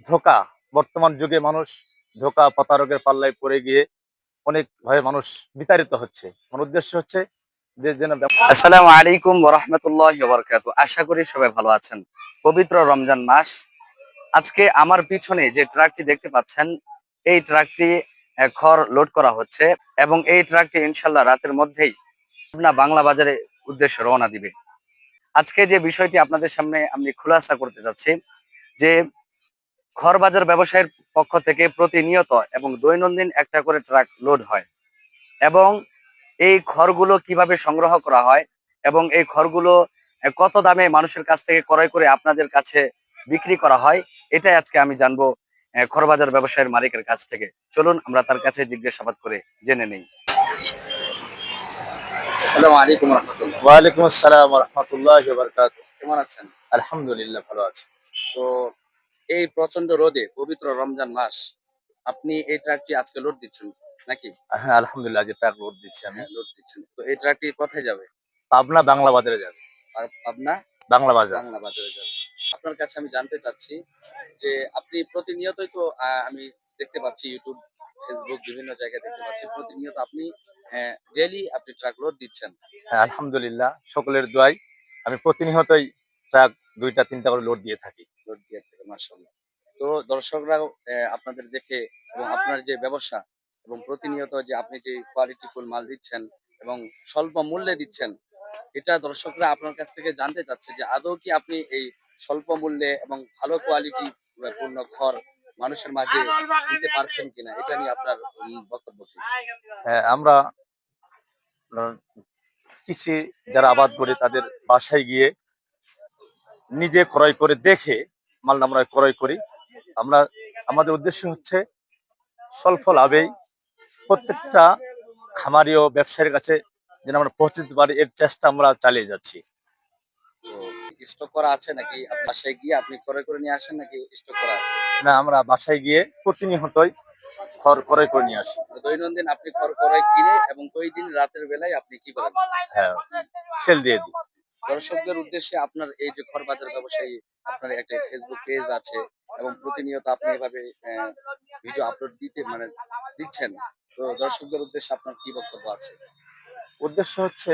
ধোঁকা। বর্তমান যুগে মানুষ ধোঁকা প্রতারকের পাল্লায় পড়ে গিয়ে অনেক ভয়ে মানুষ বিতাড়িত হচ্ছে। আমার উদ্দেশ্য হচ্ছে যে যেন আসসালামু আলাইকুম ওয়া রাহমাতুল্লাহি ওয়া বারাকাতুহু। আশা করি সবাই ভালো আছেন। পবিত্র রমজান মাস। আজকে আমার পিছনে যে ট্রাকটি দেখতে পাচ্ছেন, এই ট্রাকটি খড় লোড করা হচ্ছে এবং এই ট্রাকটি ইনশাআল্লাহ রাতের মধ্যেই পাবনা বাংলা বাজারে উদ্দেশ্যে রওনা দিবে। আজকে যে বিষয়টি আপনাদের সামনে আমি খুলাসা করতে যাচ্ছি যে খড় বাজার ব্যবসায়ীর পক্ষ থেকে প্রতিনিয়ত এবং দৈনন্দিন একটা করে ট্রাক লোড হয় এবং এই খড়গুলো কিভাবে সংগ্রহ করা হয় এবং এই খড়গুলো কত দামে মানুষের কাছ থেকে ক্রয় করে আপনাদের কাছে বিক্রি করা হয়, এটাই আজকে আমি জানবো খড়বাজার ব্যবসায়ের মালিকের কাছ থেকে। চলুন আমরা তার কাছে জিজ্ঞাসাবাদ করে জেনে নেই। আসসালামু আলাইকুম রহমতুল্লাহ। ওয়ালাইকুম আসসালাম ওয়া রাহমাতুল্লাহি ওয়া বারাকাতুহু। কেমন আছেন? আলহামদুলিল্লাহ ভালো আছি। তো এই প্রচন্ড রোদে পবিত্র রমজান মাস আপনি এই ট্রাকটি আজকে লোড দিচ্ছেন নাকি? হ্যাঁ, আলহামদুলিল্লাহ যে ট্রাক লোড দিচ্ছি আমি। হ্যাঁ, লোড দিচ্ছেন। তো এই ট্রাকটি কোথায় যাবে? পাবনা বাংলা বাজারে যাবে। আর পাবনা বাংলা বাজার। বাংলা বাজারে যাবে। আপনার কাছে আমি জানতে চাচ্ছি যে আপনি প্রতিনিয়তই তো আমি দেখতে পাচ্ছি YouTube, Facebook বিভিন্ন জায়গায় দেখতে পাচ্ছি প্রতিনিয়ত আপনি ডেইলি আপনি ট্রাক লোড দিচ্ছেন। হ্যাঁ, আলহামদুলিল্লাহ সকলের দোয়ায় আমি প্রতিনিয়তই ট্রাক ২টা ৩টা করে লোড দিয়ে থাকি। লোড দিয়ে থেকে মাশাআল্লাহ। তো দর্শকরাও আপনাদের দেখে এবং আপনার যে ব্যবসা এবং প্রতিনিয়ত যে আপনি যে কোয়ালিটিফুল মাল দিচ্ছেন এবং স্বল্প মূল্যে দিচ্ছেন, এটা দর্শকরা আপনার কাছ থেকে জানতে চাচ্ছে যে আদৌ কি আপনি এই স্বল্প মূল্যে এবং ভালো কোয়ালিটি পূর্ণ খড় মানুষের মাঝে দিতে পারছেন কিনা? এটা নিয়ে আপনার বক্তব্য কি? হ্যাঁ, আমরা আ কৃষি যারা আবাদ করে তাদের বাসায় গিয়ে নিজে ক্রয় করে দেখে মাল আমরা ক্রয় করি। আমরা আমাদের উদ্দেশ্য হচ্ছে স্বল্প লাভেই প্রত্যেকটা খামারি ও ব্যবসায়ীর কাছে যেন আমরা পৌঁছে দিতে পারি এর চেষ্টা আমরা চালিয়ে যাচ্ছি। তো স্টক করা আছে নাকি বাসায় গিয়ে আপনি ক্রয় করে নিয়ে আসেন নাকি স্টক করা আছে? না, আমরা বাসায় গিয়ে প্রতিনিয়তই খড় ক্রয় করে নিয়ে আসি। দৈনন্দিন আপনি খড় ক্রয় কিনে এবং ওই দিন রাতের বেলায় আপনি কি করেন? হ্যাঁ, সেল দিয়ে দিই। দর্শকদের উদ্দেশ্যে আপনার এই যে খড় বাজার ব্যবসায়ী আপনার একটা ফেসবুক পেজ আছে এবং প্রতিনিয়ত আপনি এভাবে ভিডিও আপলোড দিতে মানে দিচ্ছেন। তো দর্শকদের উদ্দেশ্যে আপনার কি বক্তব্য আছে? উদ্দেশ্য হচ্ছে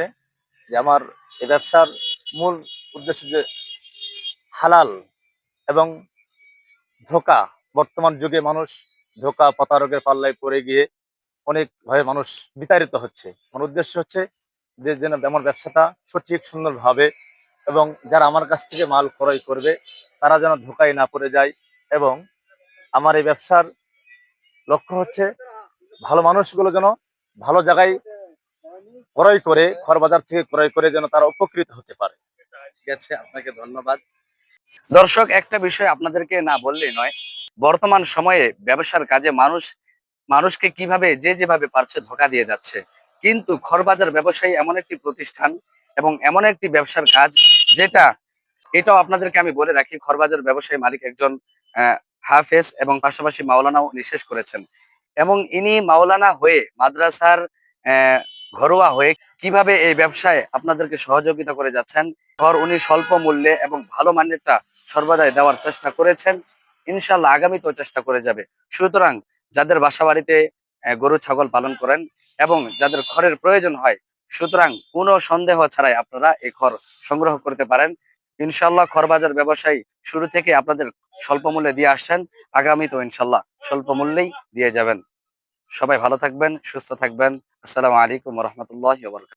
যে আমার এই ব্যবসার মূল উদ্দেশ্য যে হালাল এবং ধোঁকা। বর্তমান যুগে মানুষ ধোঁকা প্রতারকের পাল্লায় পড়ে গিয়ে অনেক ভয়ে মানুষ বিতাড়িত হচ্ছে। আমার উদ্দেশ্য হচ্ছে যে যেন আমার ব্যবসাটা সঠিক সুন্দরভাবে এবং যারা আমার কাছ থেকে মাল ক্রয় করবে তারা যেন ধোঁকায় না পড়ে যায় এবং আমার এই ব্যবসার লক্ষ্য হচ্ছে ভালো মানুষগুলো যেন ভালো জায়গায় ক্রয় করে খড়বাজার থেকে ক্রয় করে যেন তারা উপকৃত হতে পারে। ঠিক আছে, আপনাকে ধন্যবাদ। দর্শক, একটা বিষয় আপনাদেরকে না বললেই নয়। বর্তমান সময়ে ব্যবসার কাজে মানুষকে কিভাবে যে যেভাবে পারছে ধোঁকা দিয়ে যাচ্ছে। কিন্তু খড়বাজার ব্যবসায়ী এমন একটি প্রতিষ্ঠান এবং এমন একটি ব্যবসার কাজ যেটা, এটাও আপনাদেরকে আমি বলে রাখি, খড়বাজার ব্যবসায়ী মালিক একজন হাফেজ এবং পাশাপাশি মাওলানাও নিঃশেষ করেছেন এবং ইনি মাওলানা হয়ে মাদ্রাসার আহ, ঘরোয়া হয়ে কিভাবে এই ব্যবসায় আপনাদেরকে সহযোগিতা করে যাচ্ছেন। খড় উনি স্বল্প মূল্যে এবং ভালো মানেরটা সর্বদাই দেওয়ার চেষ্টা করেছেন, ইনশাল্লাহ আগামীতেও চেষ্টা করে যাবে। সুতরাং যাদের বাসা বাড়িতে গরু ছাগল পালন করেন এবং যাদের খড়ের প্রয়োজন হয়, সুতরাং কোনো সন্দেহ ছাড়াই আপনারা এই খড় সংগ্রহ করতে পারেন। ইনশাল্লাহ খড়বাজার ব্যবসায়ী শুরু থেকে আপনাদের স্বল্প মূল্যে দিয়ে আসছেন, আগামীতেও ইনশাল্লাহ স্বল্প মূল্যেই দিয়ে যাবেন। সবাই ভালো থাকবেন, সুস্থ থাকবেন। আসসালামু আলাইকুম ওয়া রাহমাতুল্লাহি ওয়া বারাকাতুহু।